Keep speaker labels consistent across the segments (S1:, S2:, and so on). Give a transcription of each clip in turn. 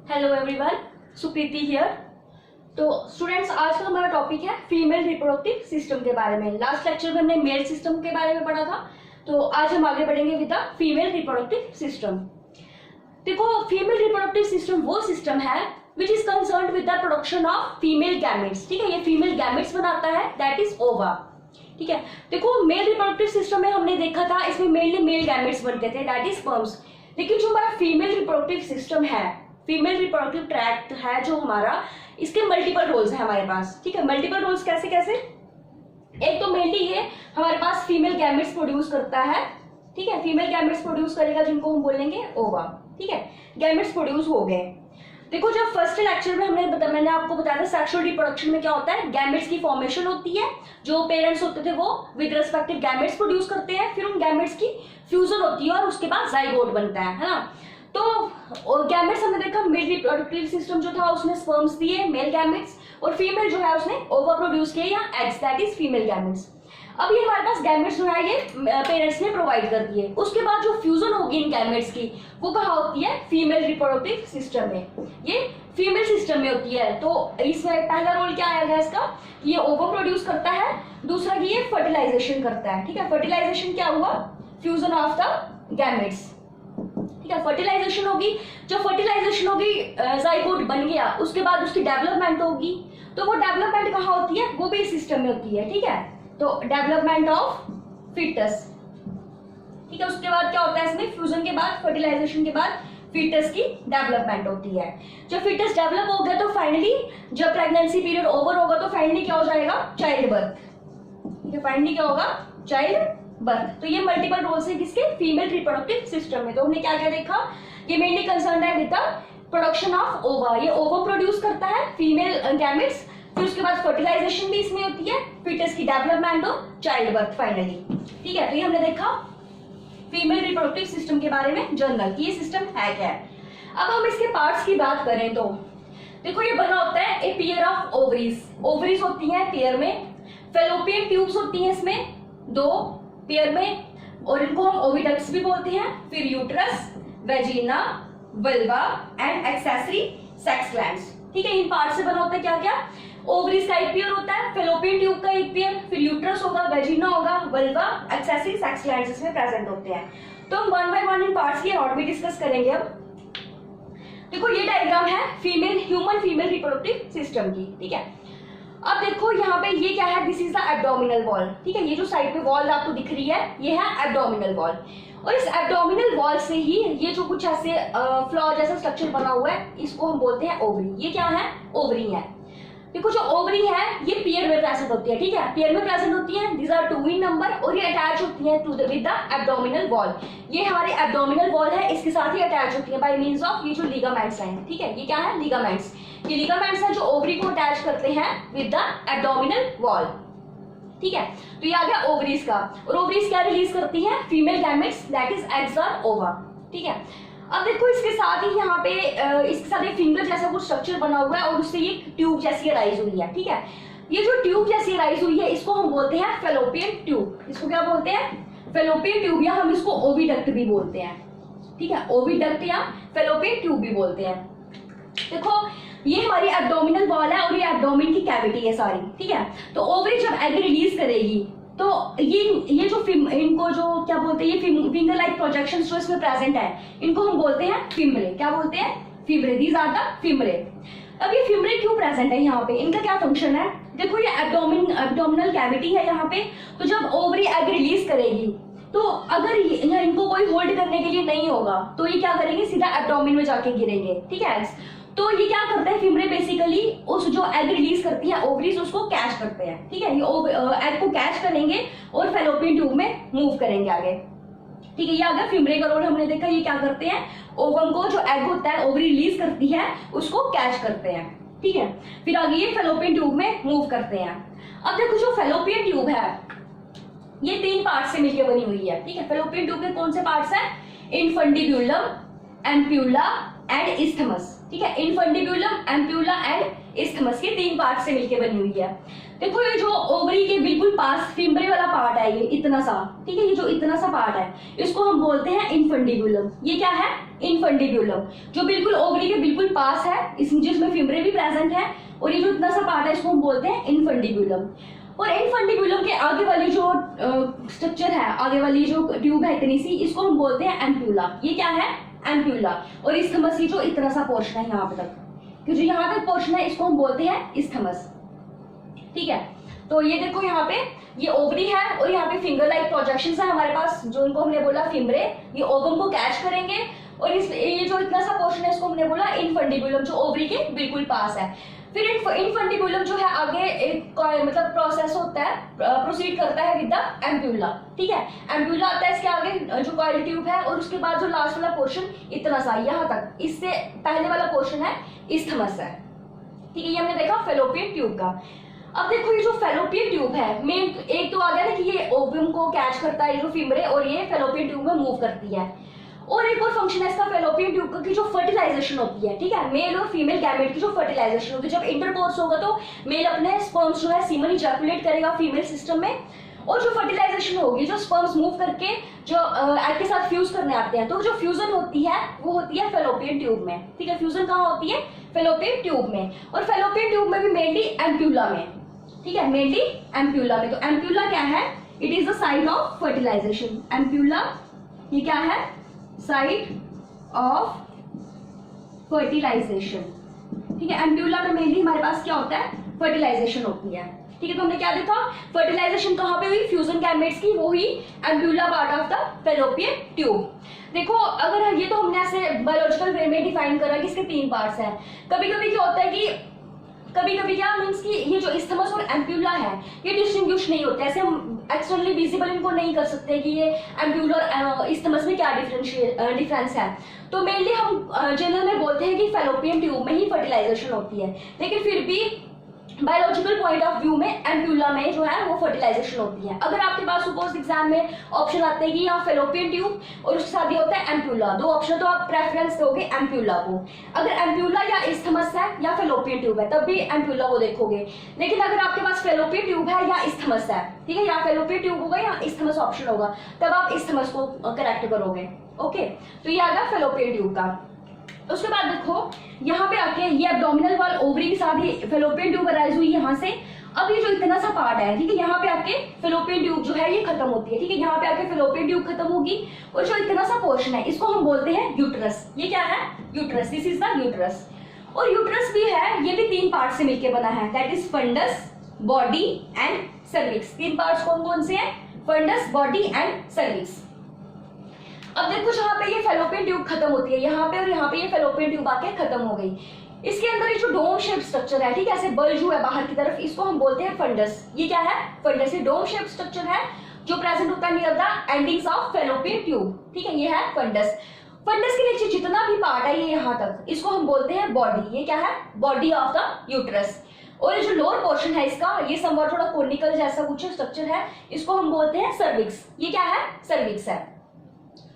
S1: Hello everyone, Supriti here. तो students, आज का हमारा टॉपिक है फीमेल रिप्रोडक्टिव सिस्टम के बारे में। लास्ट लेक्चर में हमने मेल सिस्टम के बारे में पढ़ा था, तो आज हम आगे बढ़ेंगे with the female reproductive system. देखो, फीमेल रिप्रोडक्टिव सिस्टम वो सिस्टम है which is concerned with the production of female gametes. ठीक है, ये फीमेल गैमेट्स बनाता है, दैट इज ओवा। ठीक है, देखो मेल रिप्रोडक्टिव सिस्टम में हमने देखा था इसमें मेनली मेल गैमेट्स बनते थे, दैट इज स्पर्म्स। लेकिन जो हमारा फीमेल रिप्रोडक्टिव सिस्टम है, फीमेल रिप्रोडक्टिव ट्रैक्ट है जो हमारा, इसके मल्टीपल रोल्स है हमारे पास। ठीक है, मल्टीपल रोल्स कैसे कैसे? एक तो मेनली ये हमारे पास फीमेल गैमेट्स प्रोड्यूस करता है। ठीक है, फीमेल गैमेट्स प्रोड्यूस करेगा जिनको हम बोलेंगे ओवा। ठीक है, गैमेट्स प्रोड्यूस हो गए। देखो, जब फर्स्ट लेक्चर में मैंने आपको बताया था सेक्सुअल रिप्रोडक्शन में क्या होता है, गैमेट्स की फॉर्मेशन होती है। जो पेरेंट्स होते थे वो विद रिस्पेक्टिव गैमेट्स प्रोड्यूस करते हैं, फिर उन गैमेट्स की फ्यूजन होती है और उसके बाद जाइगोट बनता है ना। तो गैमेट्स हमने देखा, मेल रिप्रोडक्टिव सिस्टम जो था उसने स्पर्म्स दिए, मेल गैमेट्स, और फीमेल जो है उसने ओवा प्रोड्यूस किए या eggs, that is female gametes. अब ये हमारे पास गैमेट्स जो है ये पेरेंट्स ने प्रोवाइड कर दिए। उसके बाद जो फ्यूजन होगी इन गैमेट्स की वो कहाँ होती है? फीमेल रिप्रोडक्टिव सिस्टम में। ये फीमेल सिस्टम में होती है। तो इसमें पहला रोल क्या आएगा इसका? ये ओवा प्रोड्यूस करता है, दूसरा कि ये फर्टिलाइजेशन करता है। ठीक है, फर्टिलाइजेशन क्या हुआ? Fusion of the gametes. ठीक है, फर्टिलाइजेशन होगी। जब फर्टिलाइजेशन होगी, जाइगोट बन गया, उसके बाद उसकी डेवलपमेंट होगी। तो वो डेवलपमेंट कहाँ होती है? वो भी इस सिस्टम में होती है। ठीक है, तो डेवलपमेंट ऑफ फीटस। ठीक है, उसके बाद क्या होता है इसमें? फ्यूजन के बाद, फर्टिलाइजेशन के बाद फीटस की डेवलपमेंट होती है। जब फीटस डेवलप हो गया तो फाइनली जब प्रेगनेंसी पीरियड ओवर होगा तो फाइनली क्या हो जाएगा? Child birth. ठीक है, फाइनली क्या होगा? Child birth. तो ये मल्टीपल रोल्स है किसके? फीमेल रिप्रोडक्टिव सिस्टम में। तो हमने क्या क्या देखा? ये मेनली कंसर्न है विद द प्रोडक्शन ऑफ ओवा। ये ओवा प्रोड्यूस करता है फीमेल गैमेट्स, फिर उसके बाद फर्टिलाइजेशन भी इसमें होती है, फीटस की डेवलपमेंट और चाइल्ड बर्थ फाइनली। ठीक है, तो ये हमने देखा फीमेल रिप्रोडक्टिव सिस्टम के बारे में जनरल कि ये सिस्टम है क्या है। अब हम इसके पार्ट्स की बात करें तो देखो, ये बना होता है a pair of ovaries. Ovaries होती है पेयर में, फेलोपियन ट्यूब्स होती हैं इसमें दो पेयर में, और इनको हम ओविडक्ट्स भी बोलते हैं। फिर uterus, vagina, vulva and accessory sex glands. ठीक है, इन पार्ट से बना होता है क्या क्या? ओवरीज का एक पेयर होता है, फेलोपियन ट्यूब का एक पेयर, फिर यूट्रस होगा, वेजिना होगा, वल्वा, एक्सेसरी सेक्स ग्लैंड्स इसमें प्रेजेंट होते हैं। तो हम one by one in parts की और भी डिस्कस करेंगे। अब देखो, ये डायग्राम है ह्यूमन फीमेल रिप्रोडक्टिव सिस्टम की। ठीक है, अब देखो यहाँ पे ये क्या है? This is the abdominal wall. ठीक है, ये जो साइड पे वॉल आपको दिख रही है ये है एब्डोमिनल वॉल, और इस एब्डोमिनल वॉल से ही ये जो कुछ ऐसे फ्लोर जैसा स्ट्रक्चर बना हुआ है इसको हम बोलते हैं ओवरी। ये क्या है? ओवरी है। देखो, जो ओवरी है ये पेयर में प्रेजेंट होती है। ठीक है, पेयर में प्रेजेंट होती है, दीज आर 2 इन नंबर, और ये अटैच होती है to with the abdominal wall. ये हमारे एब्डोमिनल वॉल है, इसके साथ ही अटैच होती है बाय मींस ऑफ ये जो लिगामेंट्स हैं। ठीक है, ये क्या है? लिगामेंट्स। ये लिगामेंट्स हैं जो ओवरी को अटैच करते हैं विद द एब्डोमिनल वॉल। ठीक है, तो ये आ गया ओवरीज का। और ओवरीज क्या रिलीज करती है? Female gametes, that is eggs और ओवा। ठीक है, अब देखो इसके साथ ही यहाँ पे इसके साथ एक फिंगर जैसा कुछ स्ट्रक्चर बना हुआ है और उससे ये ट्यूब जैसी राइज हुई है। ठीक है, ये जो ट्यूब जैसी राइज हुई है इसको हम बोलते हैं फेलोपियन ट्यूब। इसको क्या बोलते हैं? फेलोपियन ट्यूब, या हम इसको ओविडक्ट भी बोलते हैं। ठीक है, ओविडक्ट या फेलोपियन ट्यूब भी बोलते हैं। देखो, ये हमारी एब्डोमिनल वॉल है और ये एब्डोमिन की कैविटी है सारी। ठीक है, तो ओवरी जब एग रिलीज करेगी तो ये जो इनको जो क्या बोलते हैं, ये फिंगर लाइक प्रोजेक्शंस जो इसमें प्रेजेंट है इनको हम बोलते हैं फिमरे। क्या बोलते हैं? Fimbriae. These are the fimbriae. अब ये फिमरे क्यों प्रेजेंट है यहाँ पे? इनका क्या फंक्शन है? देखो, ये एब्डोमिनल कैविटी है यहाँ पे, तो जब ओवरी एग रिलीज करेगी तो अगर इनको कोई होल्ड करने के लिए नहीं होगा तो ये क्या करेंगे? सीधा एब्डोमिन में जाके गिरेंगे। ठीक है, तो ये क्या करता है? फिमरे बेसिकली उस जो एग रिलीज करती है ओवरीज उसको कैच करते हैं। ठीक है, ये एग को कैच करेंगे और फेलोपियन ट्यूब में मूव करेंगे आगे। ठीक है, ये आ गया फिमरे का रोल। हमने देखा ये क्या करते हैं? ओवम को जो एग होता है ओवरी रिलीज करती है उसको कैच करते हैं। ठीक है, फिर आगे ये फेलोपियन ट्यूब में मूव करते हैं। अब देखो, जो फेलोपियन ट्यूब है ये 3 पार्ट से मिलकर बनी हुई है। ठीक है, फेलोपियन ट्यूब के कौन से पार्ट्स हैं? इनफंडिब्यूलम, एम्प्यूला एंड इस्थमस। ठीक है, इनफंडिब्यूलम, एम्प्यूला एंड इस्थमस के 3 पार्ट से मिलकर बनी हुई है। देखो ये जो ओवरी के बिल्कुल पास फिम्ब्रे वाला पार्ट है, ये इतना सा, ठीक है, ये जो इतना सा पार्ट है इसको हम बोलते हैं इनफंडिब्यूलम। ये क्या है? इनफंडिब्यूलम, जो बिल्कुल ओवरी के बिल्कुल पास है, इसमें जिसमें फिम्ब्रे भी प्रेजेंट है, और ये जो इतना सा पार्ट है इसको हम बोलते हैं इनफंडिब्यूलम। और इनफंडिब्यूलम के आगे वाली जो स्ट्रक्चर है, आगे वाली जो ट्यूब है इतनी सी, इसको हम बोलते हैं एम्प्यूला। ये क्या है? एम्प्यूला। और इस्थमस की जो इतना सा पोर्शन है यहाँ पे तक, कि जो यहाँ तक पोर्शन है इसको हम बोलते हैं इस्थमस। ठीक है, तो ये देखो यहाँ पे ये ओवरी है और यहाँ पे फिंगर लाइक प्रोजेक्शंस है हमारे पास, जो उनको हमने बोला फिम्ब्रे, ये ओवम को कैच करेंगे। और इस ये जो इतना सा पोर्शन है इसको हमने बोला इनफंडिब्यूलम, जो ओवरी के बिल्कुल पास है। फिर इनफंडिब्यूलम जो है आगे एक मतलब प्रोसेस होता है, प्रोसीड करता है विद द एम्प्यूला। ठीक है, एम्प्यूला आता है इसके आगे जो कॉइल ट्यूब है, और उसके बाद जो लास्ट वाला पोर्शन इतना सा यहाँ तक, इससे पहले वाला पोर्शन है इस्थमस है। ठीक है, ये हमने देखा फेलोपियन ट्यूब का। अब देखो ये जो फेलोपियन ट्यूब है, मेन एक तो आ गया ना कि ये ओवम को कैच करता है, ये जो फिम्ब्रे, और ये फेलोपियन ट्यूब में मूव करती है। और एक और फंक्शन है इसका फेलोपियन ट्यूब का, कि जो फर्टिलाइजेशन होती है, ठीक है, मेल और फीमेल गैमेट की जो फर्टिलाइजेशन होती है। जब इंटरकोर्स होगा तो मेल अपने स्पर्म्स जो है सीमन इजैकुलेट करेगा फीमेल सिस्टम में, और जो फर्टिलाइजेशन होगी, जो स्पर्म्स मूव करके जो एग के साथ फ्यूज करने आते हैं, तो जो फ्यूजन होती है वो होती है फेलोपियन ट्यूब में। ठीक है, फ्यूजन कहाँ होती है? फेलोपियन ट्यूब में। और फेलोपियन ट्यूब में भी मेनली एम्प्यूला में। ठीक है, मेनली एम्प्यूला में। तो एम्प्यूला क्या है? It is the site of fertilization. Ampulla ये क्या है? Site of fertilization. ठीक है, एम्प्यूला में मेनली हमारे पास क्या होता है? फर्टिलाइजेशन होती है। ठीक है, तो हमने क्या देखा? फर्टिलाइजेशन कहाँ पे हुई? फ्यूजन गैमेट्स की, वो हुई ampulla part of the fallopian tube. देखो, अगर ये तो हमने ऐसे बायोलॉजिकल वे में डिफाइन करा कि इसके 3 पार्ट्स हैं। कभी कभी क्या होता है कि कभी क्या मीन्स कि ये जो इस्थमस और एम्प्यूला है ये डिस्टिंग्विश नहीं होते, ऐसे हम एक्सटर्नली विजिबल इनको नहीं कर सकते कि ये एम्प्यूला और इस्थमस में क्या डिफरेंस है। तो मेनली हम जनरल में बोलते हैं कि फेलोपियन ट्यूब में ही फर्टिलाइजेशन होती है, लेकिन फिर भी बायोलॉजिकल पॉइंट ऑफ व्यू में एम्प्यूला में जो है वो फर्टिलाइजेशन होती है। अगर आपके पास सपोज एग्जाम में ऑप्शन आते हैं कि यहाँ फेलोपियन ट्यूब और उसके साथ ये होता है एम्प्यूला, 2 ऑप्शन, तो आप प्रेफरेंस दोगे एम्प्यूला को। अगर एम्प्यूला या इस्थमस है या फेलोपियन ट्यूब है तब भी एम्प्यूला को देखोगे। लेकिन अगर आपके पास फेलोपियन ट्यूब है या इस्थमस है, ठीक है, या फेलोपियन ट्यूब होगा या इस्थमस ऑप्शन होगा, तब आप इस्थमस को करेक्ट करोगे। ओके, तो ये आ गया फेलोपियन ट्यूब का। उसके बाद देखो यहाँ पे आके ये एब्डोमिनल वॉल ओवरी के साथ ये फेलोपियन ट्यूब अराइज हुई यहाँ से। अब ये जो इतना सा पार्ट है, ठीक है, यहाँ पे आके फेलोपियन ट्यूब जो है ये खत्म होती है। ठीक है, यहाँ पे आके फेलोपियन ट्यूब खत्म होगी, और जो इतना सा पोर्शन है इसको हम बोलते हैं यूट्रस। ये क्या है? Uterus. This is the uterus. और यूट्रस भी है, ये भी 3 पार्ट से मिलकर बना है, that is fundus, body and cervix. 3 part कौन कौन से हैं? Fundus, body and cervix. अब देखो जहाँ पे ये फेलोपियन ट्यूब खत्म होती है यहाँ पे, और यहाँ पे ये फेलोपियन ट्यूब आके खत्म हो गई। इसके अंदर ये जो डोम शेप स्ट्रक्चर है, ठीक है, ऐसे बल्ज हुआ है बाहर की तरफ, इसको हम बोलते हैं फंडस। ये क्या है? फंडस। ये डोम शेप स्ट्रक्चर है जो प्रेजेंट होता है near the endings of fallopian tube. ठीक है, ये है फंडस। फंडस के नीचे जितना भी पार्ट है ये यहाँ तक, इसको हम बोलते हैं बॉडी। ये क्या है? Body of the uterus. और ये जो लोअर पोर्शन है इसका, ये समवट थोड़ा कोनिकल जैसा कुछ स्ट्रक्चर है, इसको हम बोलते हैं सर्विक्स। ये क्या है? सर्विक्स है।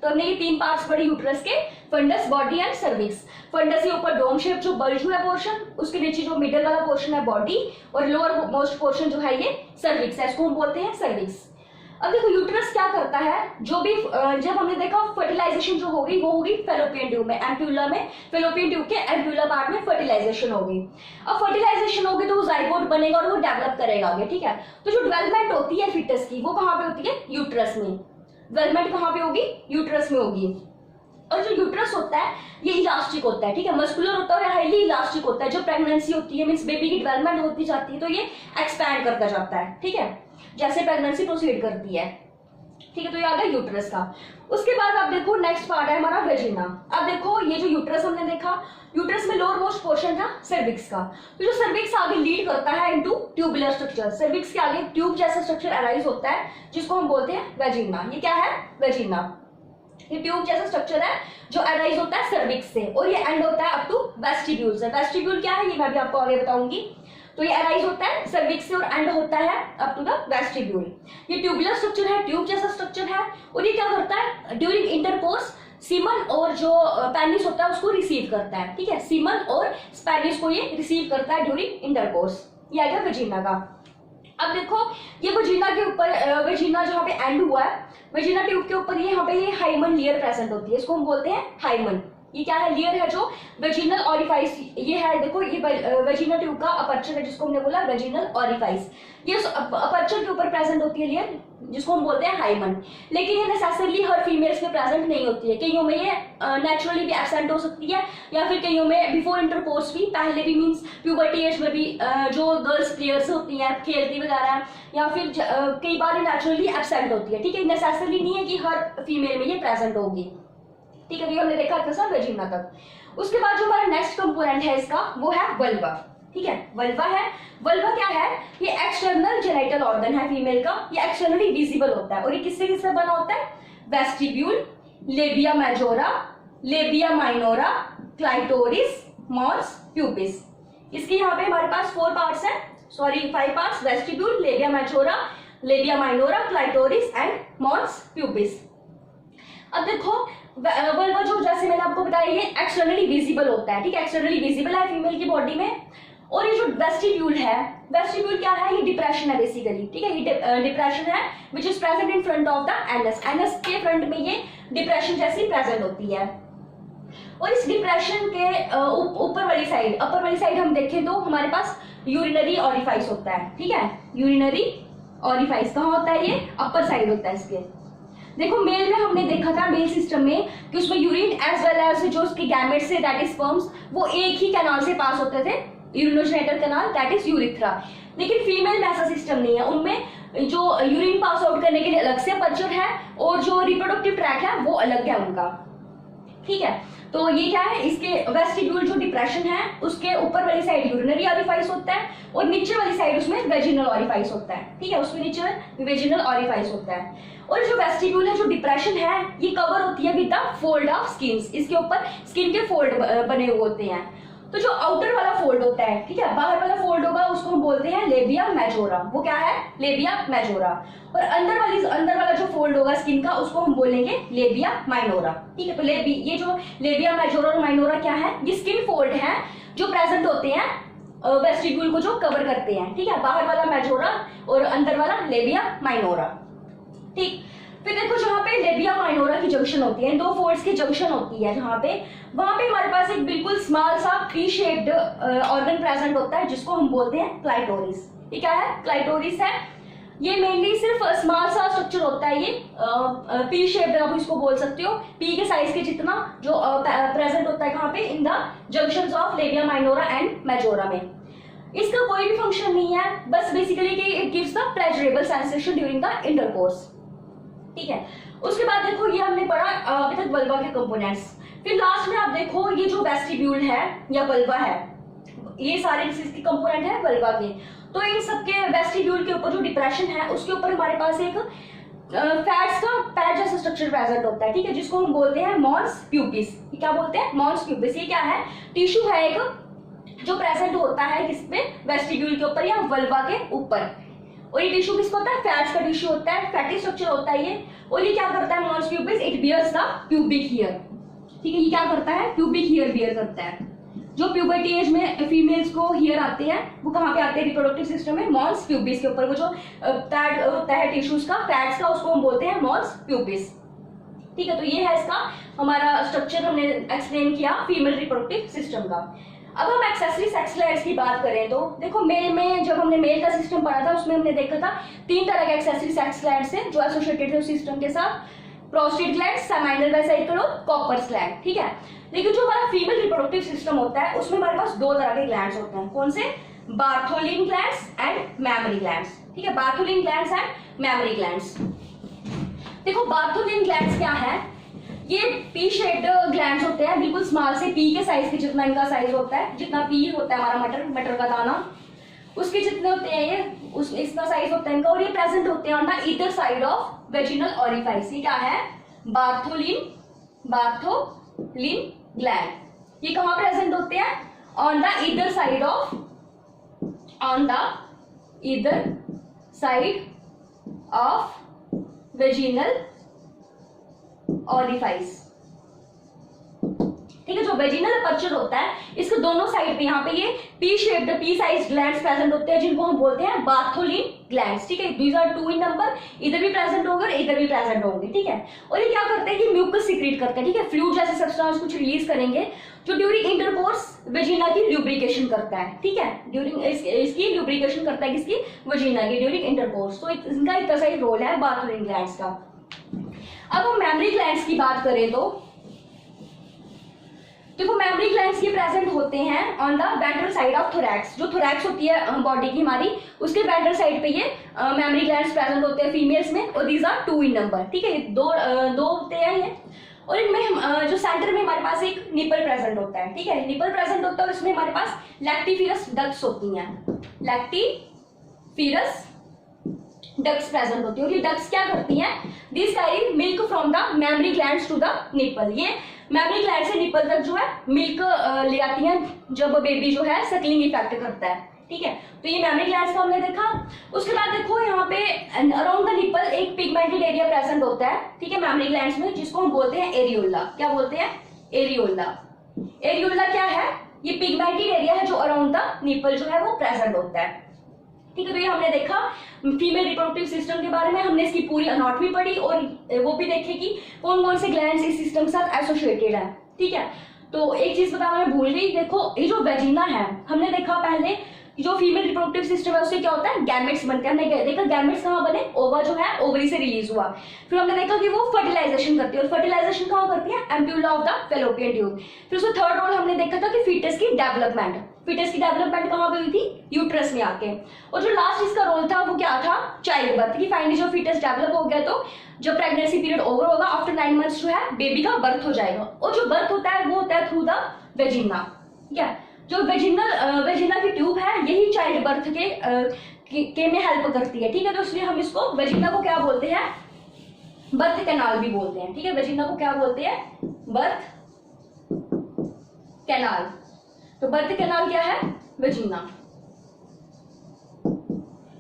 S1: तो हमने ये 3 पार्ट्स पढ़े यूट्रस के, fundus, body and cervix. Fundus के ऊपर डोम शेप जो बल्ज हुआ पोर्शन, उसके नीचे जो मिडल वाला पोर्शन है बॉडी, और लोअर मोस्ट पोर्शन जो है ये सर्विक्स है, इसको हम बोलते हैं सर्विक्स। अब देखो यूट्रस क्या करता है, जो भी जब हमने देखा फर्टिलाइजेशन जो होगी वो होगी फेलोपियन ट्यूब में, एम्प्यूला में, फेलोपियन ट्यूब के एम्प्यूला पार्ट में फर्टिलाइजेशन होगी। अब फर्टिलाइजेशन होगी तो वो जाइगोट बनेगा और वो डेवलप करेगा आगे। ठीक है, तो जो डेवलपमेंट होती है फिटस की वो कहाँ पे होती है? यूट्रस में। डेवलपमेंट कहाँ पे होगी? यूट्रस में होगी। और जो यूट्रस होता है ये इलास्टिक होता है, ठीक है, मस्कुलर होता है और हाईली इलास्टिक होता है। जब प्रेगनेंसी होती है मींस बेबी की डेवलपमेंट होती जाती है तो ये एक्सपैंड करता जाता है। ठीक है, जैसे प्रेगनेंसी प्रोसीड करती है। ठीक है, तो ये आ गया यूट्रस का। उसके बाद आप देखो नेक्स्ट पार्ट है हमारा वेजिना। अब देखो ये जो यूट्रस हमने देखा, यूट्रस में लोअर मोस्ट पोर्शन था सर्विक्स का, तो जो सर्विक्स आगे लीड करता है इनटू ट्यूबुलर स्ट्रक्चर। सर्विक्स के आगे ट्यूब जैसा स्ट्रक्चर अराइज होता है जिसको हम बोलते हैं वेजिना। ये क्या है? वेजिना। ये ट्यूब जैसा स्ट्रक्चर है जो अराइज होता है सर्विक्स से, और ये एंड होता है अप टू वेस्टिब्यूल से। वेस्टिब्यूल क्या है ये मैं भी आपको आगे बताऊंगी। तो ये अराइज होता है सर्विक्स से और एंड होता है अप टू द वेस्टिब्यूल। ये ट्यूबुलर स्ट्रक्चर है, ट्यूब जैसा स्ट्रक्चर है, और ये क्या करता है? ड्यूरिंग इंटरकोर्स सीमन और जो पेनिस होता है उसको रिसीव करता है। ठीक है, सीमन और स्पेनिस को ये रिसीव करता है ड्यूरिंग इंटरकोर्स। ये आएगा वेजिना का। अब देखो ये वजीना के ऊपर, वजीना जहाँ पे एंड हुआ है, वजीना ट्यूब के ऊपर ये यहाँ पे ये हाइमन लेयर प्रेजेंट होती है, इसको हम बोलते हैं हाइमन। ये क्या है, लेयर है जो वेजिनल ऑरिफाइस, ये है देखो ये वेजिनल ट्यूब का अपर्चर है जिसको हमने बोला वेजिनल ऑरिफाइस, ये अपर्चर के ऊपर प्रेजेंट होती है लेयर जिसको हम बोलते हैं हाइमन। लेकिन ये नेसेसरली हर फीमेल्स में प्रेजेंट नहीं होती है, कईयों में ये नेचुरली भी एब्सेंट हो सकती है, या फिर कईयों में बिफोर इंटरकोर्स भी, पहले भी मींस प्यूबर्टी एज में भी जो गर्ल्स प्लेयर्स होती हैं खेलती वगैरह, या फिर कई बार नेचुरली एब्सेंट होती है, ठीक है, नेसेसरली नहीं है कि हर फीमेल में ये प्रेजेंट होगी, ठीक है। ये हमने देखा था सर वेजिना तक। उसके बाद जो हमारा नेक्स्ट कंपोनेंट है इसका वो है वल्वा, ठीक है, वल्वा है। वल्वा क्या है, ये एक्सटर्नल जेनिटल ऑर्गन है फीमेल का, ये एक्सटर्नली विजिबल होता है और ये किससे किससे बना होता है, vestibule, labia majora, labia minora, clitoris, mons, pubis. इसके यहाँ पे हमारे पास 4 पार्ट्स हैं, sorry 5 parts, vestibule, labia majora, labia minora, clitoris and mons, pubis. अब देखो वल्वा जो जैसे मैंने आपको बताया ये एक्सटर्नली विजिबल होता है, ठीक है, एक्सटर्नली विजिबल है फीमेल की बॉडी में। और ये जो वेस्टिब्यूल है, वेस्टिब्यूल क्या है, ये डिप्रेशन है बेसिकली, ठीक है, ये डिप्रेशन है which is present in front of the anus, anus के फ्रंट में ये डिप्रेशन जैसी प्रेजेंट होती है। और इस डिप्रेशन के ऊपर वाली साइड, अपर वाली साइड हम देखें तो हमारे पास यूरिनरी ऑरिफाइस होता है, ठीक है, यूरिनरी ऑरिफाइस कहाँ होता है, ये अपर साइड होता है इसके। देखो मेल में हमने देखा था मेल सिस्टम में कि उसमें यूरिन एज वेल एज जो उसके gametes say that is sperms वो एक ही कैनाल से पास होते थे, urinogenital canal that is urethra. लेकिन फीमेल में ऐसा सिस्टम नहीं है, उनमें जो यूरिन पास आउट करने के लिए अलग से अपर्चर है और जो रिप्रोडक्टिव ट्रैक है वो अलग है उनका, ठीक है। तो ये क्या है, इसके वेस्टिब्यूल जो डिप्रेशन है उसके ऊपर वाली साइड यूरिनरी ऑरिफाइस होता है और नीचे वाली साइड उसमें वेजिनल ऑरिफाइस होता है, ठीक है, उसमें नीचे वेजिनल ऑरिफाइस होता है। और जो वेस्टिब्यूल है जो डिप्रेशन है ये कवर होती है with the fold of skin, इसके ऊपर स्किन के फोल्ड बने हुए होते हैं। तो जो आउटर वाला फोल्ड होता है, ठीक है, बाहर वाला फोल्ड होगा उसको हम बोलते हैं लेबिया मेजोरा, वो क्या है, लेबिया मेजोरा। और अंदर वाला जो फोल्ड होगा स्किन का उसको हम बोलेंगे लेबिया माइनोरा, ठीक है। तो ये जो लेबिया मेजोरा और माइनोरा क्या है, ये स्किन फोल्ड है जो प्रेजेंट होते हैं वेस्टिब्यूल को जो कवर करते हैं, ठीक है, बाहर वाला मेजोरा और अंदर वाला लेबिया माइनोरा, ठीक। फिर देखो जहाँ पे लेबिया माइनोरा की जंक्शन होती है, 2 फोल्ड्स की जंक्शन होती है जहाँ पे, वहां पे हमारे पास एक बिल्कुल स्मॉल सा पी शेप्ड ऑर्गन प्रेजेंट होता है जिसको हम बोलते हैं क्लाइटोरिस। ये क्या है, क्लाइटोरिस है। ये मेनली सिर्फ स्मॉल सा स्ट्रक्चर होता है, ये पी शेप्ड आप इसको बोल सकते हो, पी के साइज के जितना जो प्रेजेंट होता है कहाँ पे, in the junctions of labia minora and majora में। इसका कोई भी फंक्शन नहीं है, बस बेसिकली कि it gives the pleasurable sensation during the intercourse, ठीक है। उसके बाद देखो ये हमने पढ़ा अभी तक वल्वा के कंपोनेंट्स। फिर लास्ट में आप देखो ये जो वेस्टिब्यूल है या वल्वा है, ये सारे इसके कंपोनेंट है वल्वा के। तो इन सबके वेस्टिब्यूल के ऊपर जो डिप्रेशन है उसके ऊपर हमारे पास एक फैट्स का पैच जैसा स्ट्रक्चर प्रेजेंट होता है, ठीक है, जिसको हम बोलते हैं मॉन्स प्यूबिस। ये क्या बोलते हैं, मॉन्स प्यूबिस। ये क्या है, टिश्यू है एक जो प्रेजेंट होता है किसपे, वेस्टिब्यूल के ऊपर या वल्वा के ऊपर। और ये टिश्यू किसका होता है, फैट्स का टिश्यू होता है, फैटी स्ट्रक्चर होता है ये। और ये क्या करता है, mons pubis, it bears the pubic hair, ठीक है। ये क्या करता है, प्यूबिक हेयर बियर करता है। जो प्यूबर्टी एज में फीमेल्स को हेयर आते हैं वो कहाँ पे आते हैं, रिप्रोडक्टिव सिस्टम में, मॉन्स प्यूबिस के ऊपर। वो जो पैड होता है टिश्यूज का, फैट्स का, उसको हम बोलते हैं मॉन्स प्यूबिस, ठीक है। तो ये है इसका हमारा स्ट्रक्चर, हमने एक्सप्लेन किया फीमेल रिप्रोडक्टिव सिस्टम का। अब हम एक्सेसरी सेक्स ग्लैंड्स की बात करें तो देखो मेल में जब हमने मेल का सिस्टम पढ़ा था उसमें हमने देखा था 3 तरह के एक्सेसरी सेक्स ग्लैंड्स हैं जो एसोसिएटेड है उस सिस्टम के साथ, प्रोस्टेट ग्लैंड, सेमाइनल वेसिकल और कॉपर्स ग्लैंड, ठीक है। लेकिन जो हमारा फीमेल रिप्रोडक्टिव सिस्टम होता है उसमें हमारे पास 2 तरह के ग्लैंड्स होते हैं, कौन से, Bartholin glands and memory glands, ठीक है, Bartholin glands and memory glands. देखो बार्थोलिन ग्लैंड्स क्या है, ये पी शेप्ड ग्लैंड्स होते हैं, बिल्कुल स्मॉल से पी के साइज के जितना इनका साइज होता है, जितना पी होता है हमारा मटर का दाना उसके जितने होते हैं ये, उस इसका साइज होता है इनका। और ये प्रेजेंट होते हैं on the either side of vaginal orifice. ये क्या है, बार्थोलिन ग्लैंड। ये कहाँ प्रेजेंट होते हैं, on the either side of vaginal orifice, ठीक है। जो वेजिनल अपर्चर होता है इसके दोनों साइड पे यहाँ पे ये P shaped P size glands present होते हैं जिनको हम बोलते हैं बार्थोलिन ग्लैंड्स, ठीक है। दीज आर 2 इन नंबर, इधर भी प्रेजेंट होंगे और इधर भी प्रेजेंट होंगे, ठीक है। और ये क्या करते हैं कि म्यूकस सीक्रेट करते हैं, ठीक है, फ्लूइड जैसे सब्सटेंस कुछ रिलीज करेंगे जो ड्यूरिंग इंटरकोर्स वेजिना की ल्यूब्रिकेशन करता है, ठीक है। ड्यूरिंग इसकी ल्यूब्रिकेशन करता है किसकी, वेजिना की, ड्यूरिंग इंटरकोर्स। तो इनका इतना सही रोल है बार्थोलिन ग्लैंड्स का। अब हम मैमरी ग्लैंड्स की बात करें तो देखो मैमरी ग्लैंड्स ये प्रेजेंट होते हैं on the ventral side of thorax. जो थोरैक्स होती है बॉडी की हमारी, उसके वेंट्रल साइड पे ये मैमरी ग्लैंड्स प्रेजेंट होते हैं फीमेल्स में, और दीज आर 2 इन नंबर, ठीक है। दो होते हैं ये, और इनमें हम जो सेंटर में हमारे पास एक निपल प्रेजेंट होता है, ठीक है। निपल प्रेजेंट होता है और इसमें हमारे पास लैक्टिफिरस डक्ट्स होती हैं, लैक्टिफिरस डक्ट्स प्रेजेंट होती है। और ये डक्ट्स क्या करती हैं, this carry milk from the mammary glands to the nipple. ये मैमरी ग्लैंड से निपल तक जो है मिल्क ले आती हैं जब बेबी जो है सकलिंग इफेक्ट करता है, ठीक है। तो ये मैमरी ग्लैंड्स का हमने देखा। उसके बाद देखो यहाँ पे अराउंड द निपल एक पिगमेंटेड एरिया प्रेजेंट होता है, ठीक है, मैमरी ग्लैंड्स में, जिसको हम बोलते हैं एरियोला। क्या बोलते हैं, एरियोला। एरियोला क्या है, ये पिगमेंटेड एरिया है जो अराउंड द निपल जो है वो प्रेजेंट होता है, ठीक है। तो ये हमने देखा फीमेल रिप्रोडक्टिव सिस्टम के बारे में, हमने इसकी पूरी अनाटॉमी पढ़ी और वो भी देखे कि कौन कौन से ग्लैंड्स इस सिस्टम के साथ एसोसिएटेड है, ठीक है। तो एक चीज बताना मैं भूल गई, देखो ये जो वेजिना है, हमने देखा पहले जो फीमेल रिप्रोडक्टिव सिस्टम है उससे क्या होता है, गैमेट्स बनते हैं। हमने देखा गैमेट्स कहाँ बने, ओवा जो है ओवरी से रिलीज हुआ। फिर हमने देखा कि वो फर्टिलाइजेशन करती है, और फर्टिलाइजेशन कहाँ करती है, ampulla of the fallopian tube. फिर उसका थर्ड रोल हमने देखा था कि फीटस की डेवलपमेंट, फीटस की डेवलपमेंट कहाँ पे हुई थी, यूट्रस में आके। और जो लास्ट इसका रोल था वो क्या था, चाइल्ड बर्थ की। फाइनली जो फीटस डेवलप हो गया तो जब प्रेगनेंसी पीरियड ओवर होगा आफ्टर 9 मंथ्स जो है बेबी का बर्थ हो जाएगा। और जो बर्थ होता है वो होता है थ्रू द वेजिना, ठीक है। जो वेजिना की ट्यूब है यही चाइल्ड बर्थ के में हेल्प करती है, ठीक है। तो इसलिए हम इसको वेजिना को क्या बोलते हैं, बर्थ कैनाल भी बोलते हैं, ठीक है। वेजिना को क्या बोलते हैं, बर्थ कैनाल। तो बर्थ कैनाल क्या है, वेजिना,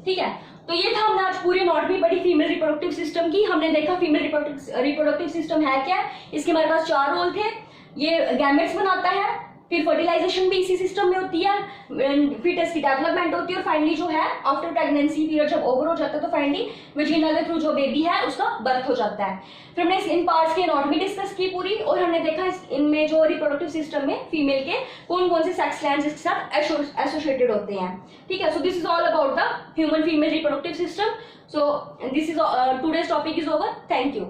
S1: ठीक है। तो ये था, हमने आज पूरी एनाटॉमी पढ़ी फीमेल रिप्रोडक्टिव सिस्टम की। हमने देखा फीमेल रिप्रोडक्टिव सिस्टम है क्या, इसके हमारे पास 4 रोल थे। ये गैमेट्स बनाता है, फिर फर्टिलाइजेशन भी इसी सिस्टम में होती है, फीटस की डेवलपमेंट होती है, और फाइनली जो है आफ्टर प्रेगनेंसी पीरियड जब ओवर हो जाता है तो फाइनली वेजिना के थ्रू जो बेबी है उसका बर्थ हो जाता है। फिर हमने इन पार्ट्स की एनाटॉमी डिस्कस की पूरी, और हमने देखा इनमें जो रिप्रोडक्टिव सिस्टम में फीमेल के कौन कौन से सेक्स ग्लैंड्स इसके साथ एसोसिएटेड होते हैं, ठीक है। So this is all about the human female reproductive system. So this is today's topic is over. Thank you.